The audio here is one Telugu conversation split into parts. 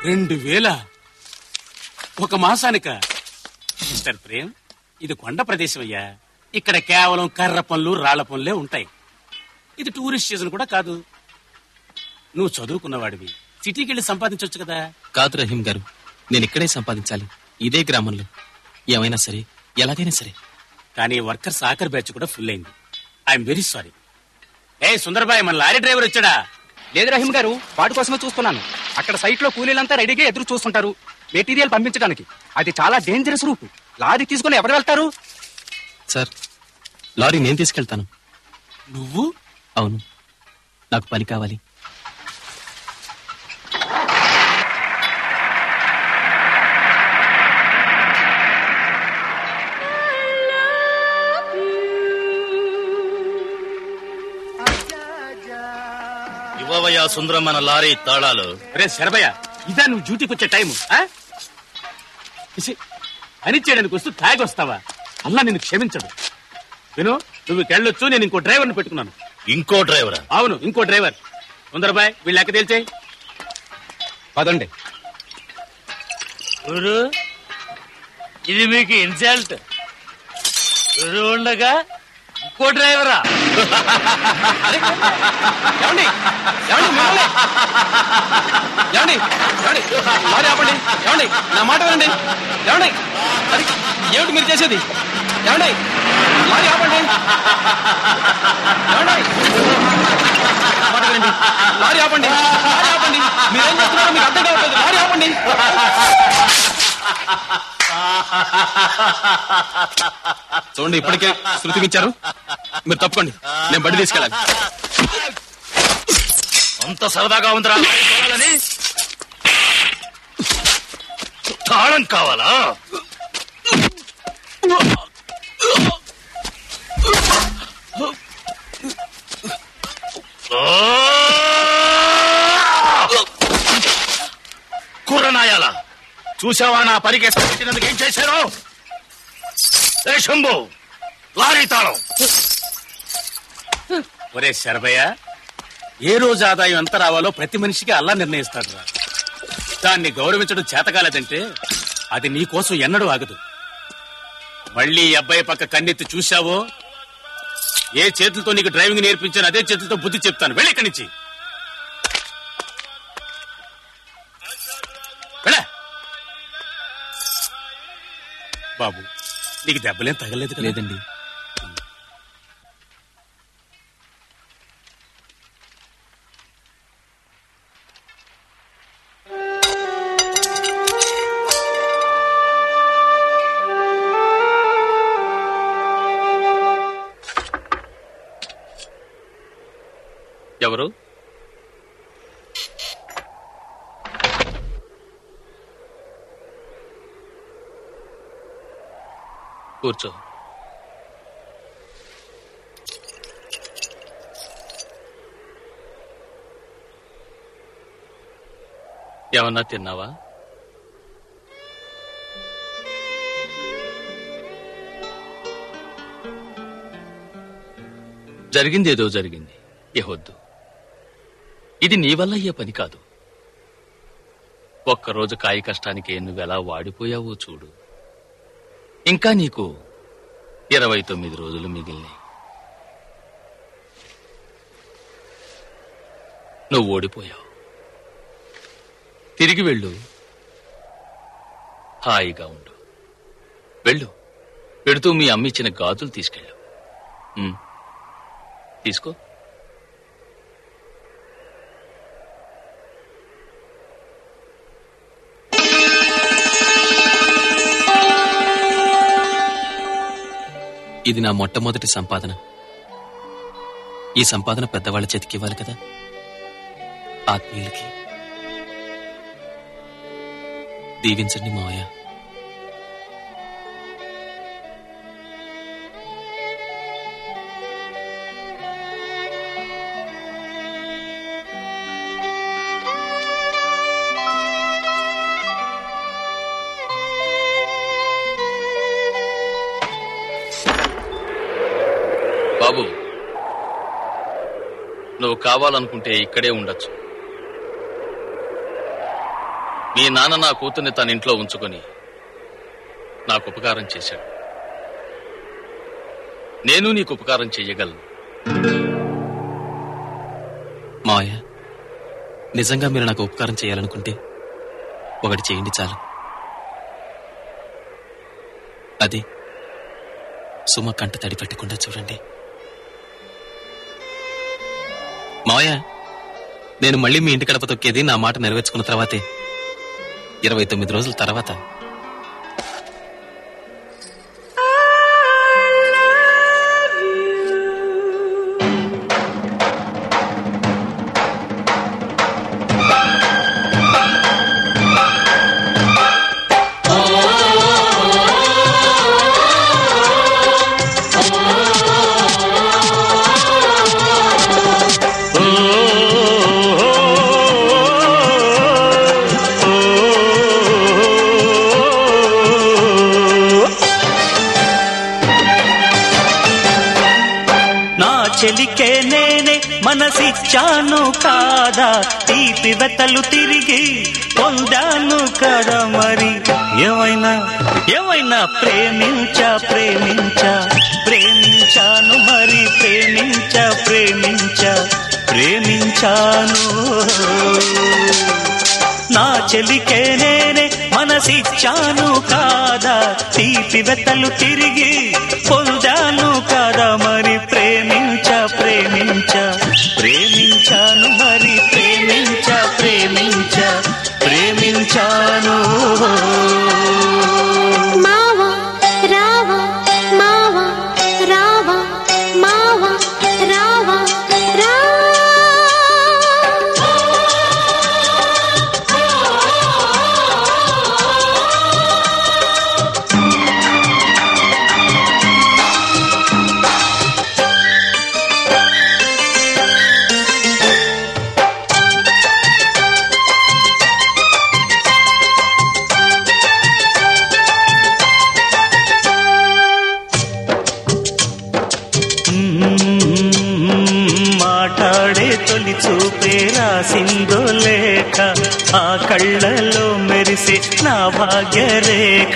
2000 ఒక మాసానిక? మిస్టర్ ప్రేమ్, ఇది కొండ ప్రదేశం అయ్యా. ఇక్కడ కేవలం కర్ర పనులు రాళ్ల పనులే ఉంటాయి. ఇది టూరిస్ట్ సీజన్ కూడా కాదు. నువ్వు చదువుకున్నవాడివి, సిటీకి వెళ్ళి సంపాదించవచ్చు కదా. కాదు రహీం గారు, నేను ఇక్కడే సంపాదించాలి, ఇదే గ్రామంలో. ఏమైనా సరే, ఎలాగైనా సరే. కానీ వర్కర్స్ ఆఖరి బ్యాచ్ కూడా ఫుల్ అయింది. I'm very sorry. ఏ సుందర్బాయ్, మన లారీ డ్రైవర్ వచ్చాడా? లేదు రహీం గారు, వాటి కోసమే చూస్తున్నాను. అక్కడ సైట్ లో కూలీలంతా రెడీగా ఎదురు చూస్తుంటారు మెటీరియల్ పంపించడానికి. అది చాలా డేంజరస్ రూట్. లారీ తీసుకుని ఎవరు వెళ్తారు? సార్, లారీ నేను తీసుకెళ్తాను. నువ్వు? అవును, నాకు పని కావాలి. ఇవ్వవయ్యా సుందరం మన లారీ తాళాలు. రే శరభయ్య, ఇదా నువ్వు డ్యూటీకి వచ్చే టైము? అని చేయడానికి వస్తూ తాగి వస్తావా? అల్లా నిన్ను క్షమించడు. విను, నువ్వు వెళ్ళొచ్చు, నేను ఇంకో డ్రైవర్ని పెట్టుకున్నాను. ఇంకో డ్రైవరా? అవును, ఇంకో డ్రైవర్. సుందరబాయ్, వీళ్ళు లెక్క తేల్చేయి. పదండి. ఇది మీకు ఇన్సల్ట్. ఉండగా ఇంకో డ్రైవరా? ఏమండి లారీ ఆపండి. ఏమండి, నా మాట వినండి. ఏమండి, అది ఏమిటి మీరు చేసేది? ఏమండి, లారీ ఆపండి. ఏమండి, మాట వినండి. లారీ ఆపండి, లారీ ఆపండి. మీరేం చేస్తున్నారో మీకు అర్థం కావట్లేదు. లారీ ఆపండి. చూడండి, ఇప్పటికే శృతి ఇచ్చారు. మీరు తప్పుకోండి, నేను బండి తీసుకెళ్ళాలి. అంత సరదాగా ఉందిరా అని తాళం కావాలా? కుర్రనాయాల, చూసావా నా పరిగెత్త పెట్టినందుకు ఏం చేశారు? ఏ శంభు, లారీ తాళం. ఒరే శరభయ్య, ఏ రోజు ఆదాయం ఎంత రావాలో ప్రతి మనిషికి అల్లా నిర్ణయిస్తాడు రా. దాన్ని గౌరవించడం చేతకాలేదంటే అది నీ కోసం ఎన్నడూ ఆగదు. మళ్ళీ ఈ అబ్బాయి పక్క కన్నెత్తి చూశావో, ఏ చేతులతో నీకు డ్రైవింగ్ నేర్పించాను అదే చేతులతో బుద్ధి చెప్తాను. వెళ్ళి ఇక్కడి నుంచి. బాబు, నీకు దెబ్బలేం తగలేదు కదా? లేదండి. ఎవరు? కూర్చో. ఏమన్నా తిన్నావా? జరిగిందేదో జరిగింది, ఏవద్దు. ఇది నీ వల్ల అయ్యే పని కాదు. ఒక్కరోజు కాయ కష్టానికి నువ్వెలా వాడిపోయావో చూడు. ఇంకా నీకు 29 రోజులు మిగిలినాయి. నువ్వు ఓడిపోయావు. తిరిగి వెళ్ళు, హాయిగా ఉండు. వెళ్ళు, పెడుతూ మీ అమ్మ ఇచ్చిన గాజులు తీసుకెళ్ళు. తీసుకో. ఇది నా మొట్టమొదటి సంపాదన. ఈ సంపాదన పెద్దవాళ్ళ చేతికి ఇవ్వాలి కదా, ఆత్మీయులకి. దీవించండి మావయ్య. బాబు, నువ్వు కావాలనుకుంటే ఇక్కడే ఉండొచ్చు. మీ నాన్న నా కూతుర్ని తన ఇంట్లో ఉంచుకొని నాకు ఉపకారం చేశాడు. నేను నీకు ఉపకారం చెయ్యగలను. మావయ్య, నిజంగా మీరు నాకు ఉపకారం చేయాలనుకుంటే ఒకటి చేయండి చాలు. అది సుమ కంట తడి పెట్టకుండా చూడండి. మావయ్య, నేను మళ్ళీ మీ ఇంటి గడప తొక్కేది నా మాట నెరవేర్చుకున్న తర్వాతే, 29 రోజుల తర్వాత. చెలికే నేనే మనసిచ్చాను కాదా, తీపి వెతలు తిరిగి పొందాను కదా. మరి ఏమైనా ప్రేమించాను మరి ప్రేమించాను. నా చెలికే నేనే మనసిచ్చాను కాదా, తీపి వెతలు తిరిగి పొందాను కదా. మరి ప్రేమించాను మరి ప్రేమించాను. మావా రావా మావా రావా మావా రావా రా. మాట్లాడే తొలి చూపే రాసిందో లేఖ, ఆ కళ్ళలో మెరిసే నా భాగ్యరేఖ.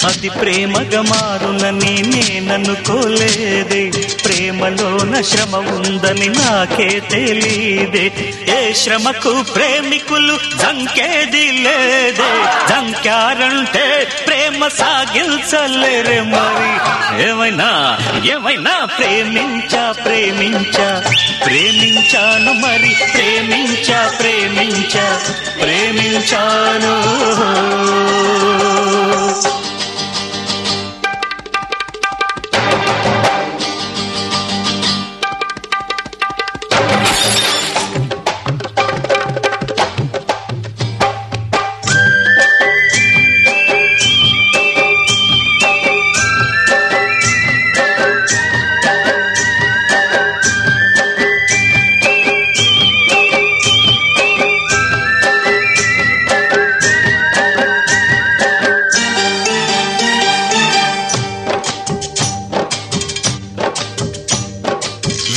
అది ప్రేమగా మారునని నేననుకోలేదే, ప్రేమలోన శ్రమ ఉందని నాకే తెలీదే. ఏ శ్రమకు ప్రేమికులు జంకేది లేదే, జంకారంటే ప్రేమ సాగించలేరే. మరి ఏమైనా ప్రేమించాను మరి ప్రేమించాను.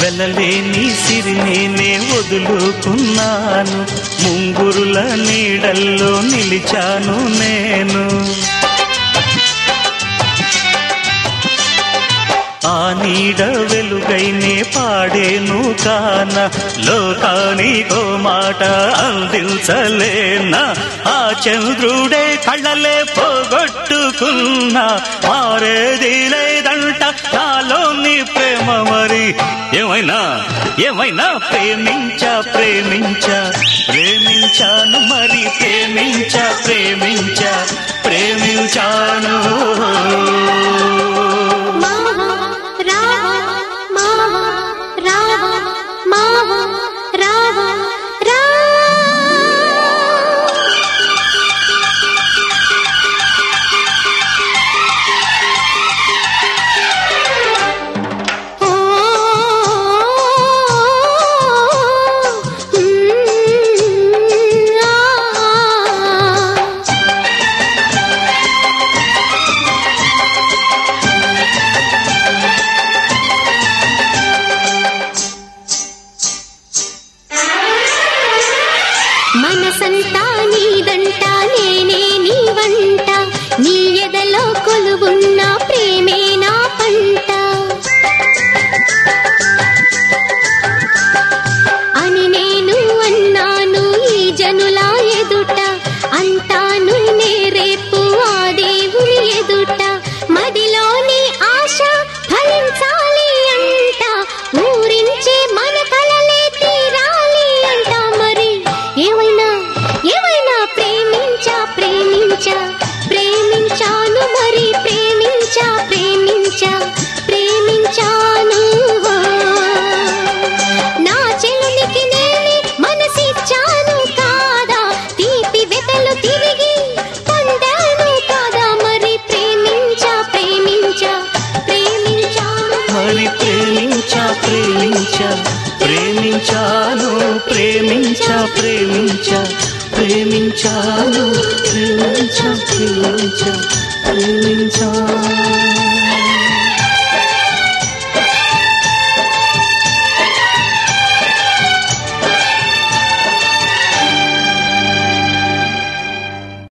వెలలేని సిరి నేనే వదులుకున్నాను, ముంగురుల నీడల్లో నిలిచాను నేను. ఆ నీడ వెలుగైనే పాడేను కాన, లోకానికో మాట అందించలేనా. ఆ చంద్రుడే కళ్ళలే పోగొట్టుకున్నా, మారేది లేదంట నాలోని ప్రేమ. మరి ఏమైనా ప్రేమించాను మరి ప్రేమించాను. మావా రావా మావా రావా మావా రావా రా. మనసంతా నీదంట నేనే నీ వంట నీ ఎదలో కొలువున్న ప్రేమే నా పంట అని నేను అన్నాను ఈ జనుల ఎదుట అంటాను నే రేపు ఆ దేవుని ఎదుట మదిలోని ఆశ ఫలించాలి అంట ఊరించే మన కలలే తీరాలి అంట మరి ఏమైనా ప్రేమించాను మరి ప్రేమించాను నా చెలునికి నేనే మనసిచ్చాను కాదా తీపి వెతలు తిరిగి పొందాను కాదా మరి ప్రేమించాను మరి ప్రేమించాను ప్రేమించాను